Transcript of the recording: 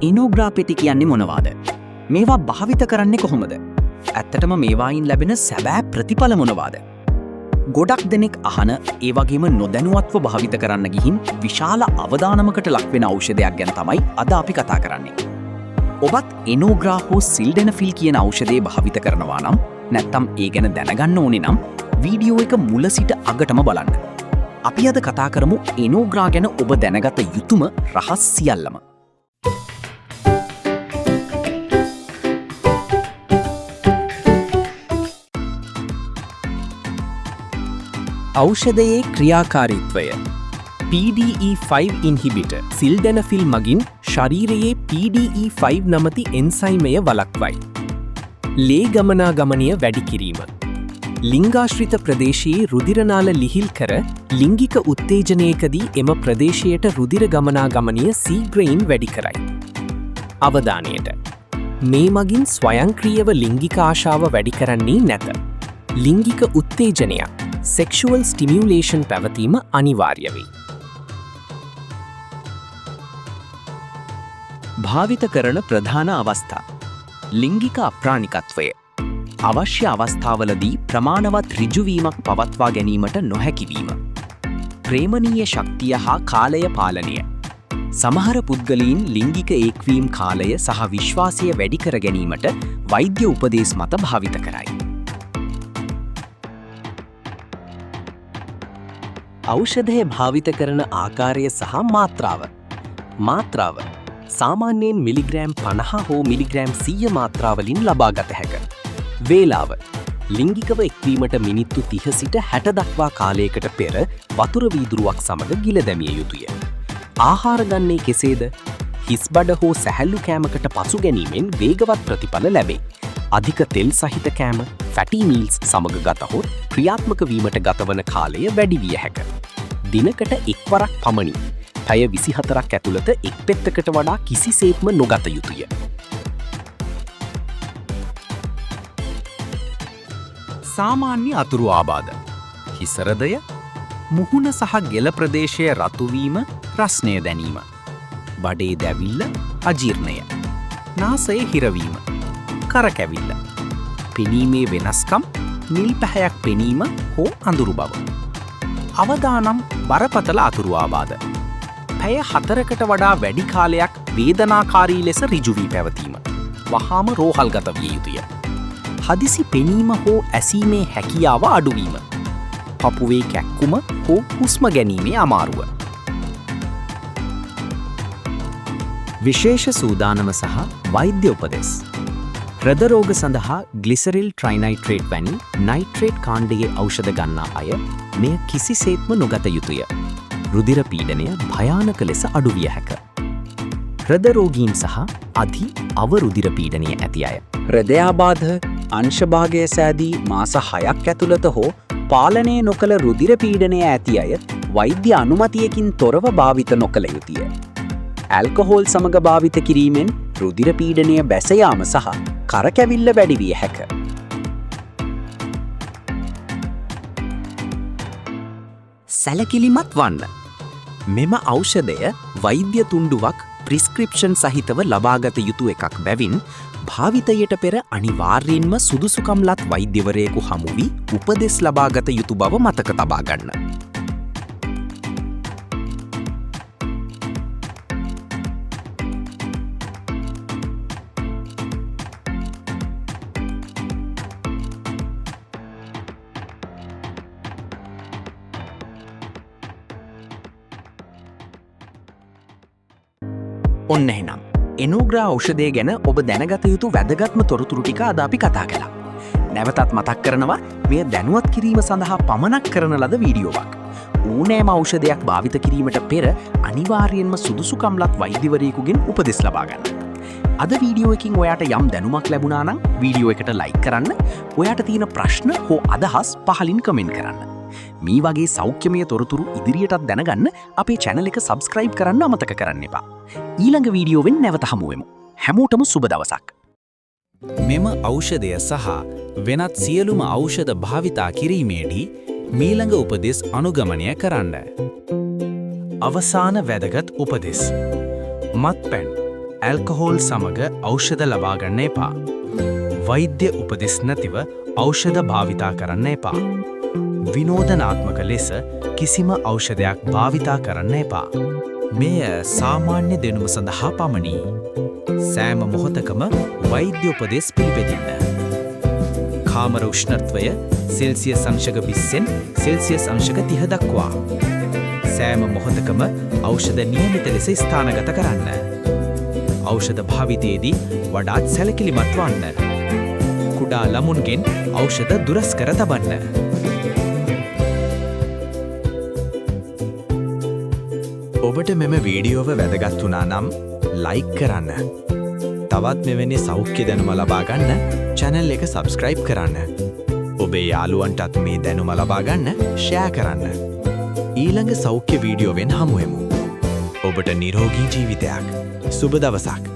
ඉනෝග්‍රා පෙති කියන්නේ මොනවාද? මේවා භාවිත කරන්නේ කොහොමද? ඇත්තටම මේවායින් ලැබෙන සැබෑ ප්‍රතිඵල මොනවාද? ගොඩක් දෙනෙක් අහන ඒ වගේම නොදැනුවත්ව භාවිත කරන්න ගිහින් විශාල අවදානමකට ලක්වෙන ඖෂධයක් ගැන තමයි අද අපි කතා කරන්නේ. ඔබත් ඉනෝග්‍රා හෝ සිල්ඩෙනෆිල් කියන ඖෂධය භාවිත කරනවා නම් නැත්නම් ඒ ගැන දැනගන්න ඕනේ නම් වීඩියෝ එක මුල සිට අගටම බලන්න. අපි අද කතා කරමු ඉනෝග්‍රා ගැන ඔබ දැනගත යුතුම රහස් සියල්ලම. ඖෂධයේ ක්‍රියාකාරීත්වය PDE5 ඉන්හිබිටර් සිල්ඩෙනෆිල් මගින් ශරීරයේ PDE5 නමැති එන්සයිමය වළක්වයි. ලේ ගමනාගමනය වැඩි කිරීම. ලිංගාශ්‍රිත ප්‍රදේශයේ රුධිරනාල ලිහිල් කර ලිංගික උත්තේජනයකදී එම ප්‍රදේශයට රුධිර ගමනාගමනය සීග්‍රයෙන් වැඩි කරයි. අවධානයට. මේ මගින් ස්වයංක්‍රීයව ලිංගික ආශාව වැඩි කරන්නේ නැත. ලිංගික උත්තේජනයක් sexual stimulation පැවතීම අනිවාර්ය වේ. භාවිත කරන ප්‍රධාන අවස්ථා. ලිංගික අප්‍රාණිකත්වය. අවශ්‍ය අවස්ථාවලදී ප්‍රමාණවත් ඍජුවීමක් පවත්වා ගැනීමට නොහැකිවීම. ප්‍රේමනීය ශක්තිය හා කාලය පාලනය. සමහර පුද්ගලයන් ලිංගික ඒක්වීම් කාලය සහ විශ්වාසය වැඩි කර ගැනීමට වෛද්‍ය උපදෙස් මත භාවිත කරයි. ඖෂධය භාවිත කරන ආකාරය සහ මාත්‍රාව. මාත්‍රාව සාමාන්‍යයෙන් මිලිග්‍රෑම් 50 හෝ මිලිග්‍රෑම් 100 මාත්‍රාවලින් ලබාගත හැක. වේලාව ලිංගිකව එක්වීමට මිනිත්තු 30 සිට 60 දක්වා කාලයකට පෙර වතුර වීදුරුවක් සමග ගිල දැමිය යුතුය. ආහාර ගන්නේ කෙසේද? හිස් බඩ හෝ සැහැල්ලු කෑමකට පසු ගැනීමෙන් වේගවත් ප්‍රතිඵල ලැබේ. අධික තෙල් සහිත කෑම, ෆැටි මීල්ස් සමග ගතහොත් ක්‍රියාත්මක වීමට ගතවන කාලය වැඩි විය හැක. දිනකට එක්වරක් පමණි. පැය 24ක් ඇතුළත එක් පෙත්තකට වඩා කිසිසේත්ම නොගත යුතුය. සාමාන්‍ය අතුරු ආබාධ. හිසරදය, මුහුණ සහ ගෙල ප්‍රදේශය රතුවීම, රස්නය දැනීම. බඩේ දැවිල්ල, අජීර්ණය. නාසය හිරවීම. කරකැවිල්ල. පෙනීමේ වෙනස්කම්, නිල් පැහැයක් පෙනීම හෝ අඳුරු බව. අවදානම් බරපතල අතුරු ආබාධ. පැය 4කට වඩා වැඩි කාලයක් වේදනාකාරී ලෙස ඍජු වී පැවතීම. වහාම රෝහල්ගත විය යුතුය. හදිසි පෙනීම හෝ ඇසීමේ හැකියාව අඩුවීම. පපුවේ කැක්කුම හෝ හුස්ම ගැනීමේ අමාරුව. විශේෂ සූදානම සහ වෛද්‍ය උපදෙස්. හෘද රෝග සඳහා ග්ලිසරිල් ට්‍රයිනයිට්‍රේට් වැනි නයිට්‍රේට් කාණ්ඩයේ ඖෂධ ගන්නා අය මෙය කිසිසේත්ම නොගත යුතුය. රුධිර පීඩනය භයානක ලෙස අඩු විය හැක. හෘද රෝගීන් සහ අධි අවරුධිර පීඩනය ඇති අය. හෘදයාබාධ, අංශභාගය සෑදී මාස 6ක් ඇතුළත හෝ පාලනය නොකළ රුධිර පීඩනය ඇති අය වෛද්‍ය අනුමතියකින් තොරව භාවිත නොකළ යුතුය. ඇල්කොහෝල් සමග භාවිත කිරීමෙන් රුධිර පීඩනය බැස යාම සහ කරකැවිල්ල වැඩි විය හැක. සැලකිලිමත් වන්න. මෙම ඖෂධය වෛද්‍ය තුණ්ඩුවක් ප්‍රිස්ක්‍රිප්ෂන් සහිතව ලබාගත යුතු එකක් බැවින් භාවිතයට පෙර අනිවාර්යෙන්ම සුදුසුකම්ලත් වෛද්‍යවරයෙකු හමු වී උපදෙස් ලබාගත යුතු බව මතක තබා ගන්න. ඔන්න එහෙනම් ඉනෝග්‍රා ඖෂධය ගැන ඔබ දැනගත යුතු වැදගත්ම තොරතුරු ටික අද අපි කතා කළා. නැවතත් මතක් කරනවා මෙය දැනුවත් කිරීම සඳහා පමණක් කරන ලද වීඩියෝවක්. ඕනෑම ඖෂධයක් භාවිත කිරීමට පෙර අනිවාර්යෙන්ම සුදුසුකම්ලත් වෛද්‍යවරයෙකුගෙන් උපදෙස් ලබා ගන්න. අද වීඩියෝ එකකින් ඔයාට යම් දැනුමක් ලැබුණා නම් වීඩියෝ එකට ලයික් කරන්න, ඔයාට තියෙන ප්‍රශ්න හෝ අදහස් පහලින් කමෙන්ට් කරන්න. මේ වගේ සෞඛ්‍යමය තොරතුරු ඉදිරියටත් දැනගන්න අපේ channel එක subscribe කරන්න අමතක කරන්න එපා. ඊළඟ වීඩියෝවෙන් නැවත හමු වෙමු. හැමෝටම සුබ දවසක්. මෙම ඖෂධය සහ වෙනත් සියලුම ඖෂධ භාවිතා කිරීමේදී මීළඟ උපදෙස් අනුගමනය කරන්න. අවසාන වැදගත් උපදෙස්. මත්පැන්, ඇල්කහෝල් සමග ඖෂධ ලබා ගන්න එපා. වෛද්‍ය උපදෙස් නැතිව ඖෂධ භාවිතා කරන්න එපා. විනෝදනාත්මක ලෙස කිසිම ඖෂධයක් භාවිතා කරන්න එපා. මෙය සාමාන්‍ය දෙනුම සඳහා පමණි. සෑම මොහොතකම වෛද්‍ය උපදෙස් පිළිපදින්න. කාමර උෂ්ණත්වය සෙල්සියස් අංශක 20න් සෙල්සියස් අංශක 30 දක්වා. සෑම මොහොතකම ඖෂධ නියමිත ලෙස ස්ථානගත කරන්න. ඖෂධ භාවිතයේදී වඩාත් සැලකිලිමත් වන්න. කුඩා ළමුන්ගෙන් ඖෂධ දුරස් කර තබන්න. ඔබට මෙම වීඩියෝව වැදගත් වුණා නම් ලයික් කරන්න. තවත් මෙවැනි සෞඛ්‍ය දැනුම ලබා ගන්න channel එක subscribe කරන්න. ඔබේ යාළුවන්ටත් මේ දැනුම ලබා ගන්න share කරන්න. ඊළඟ සෞඛ්‍ය වීඩියෝවෙන් හමු වෙමු. ඔබට නිරෝගී ජීවිතයක්. සුබ දවසක්.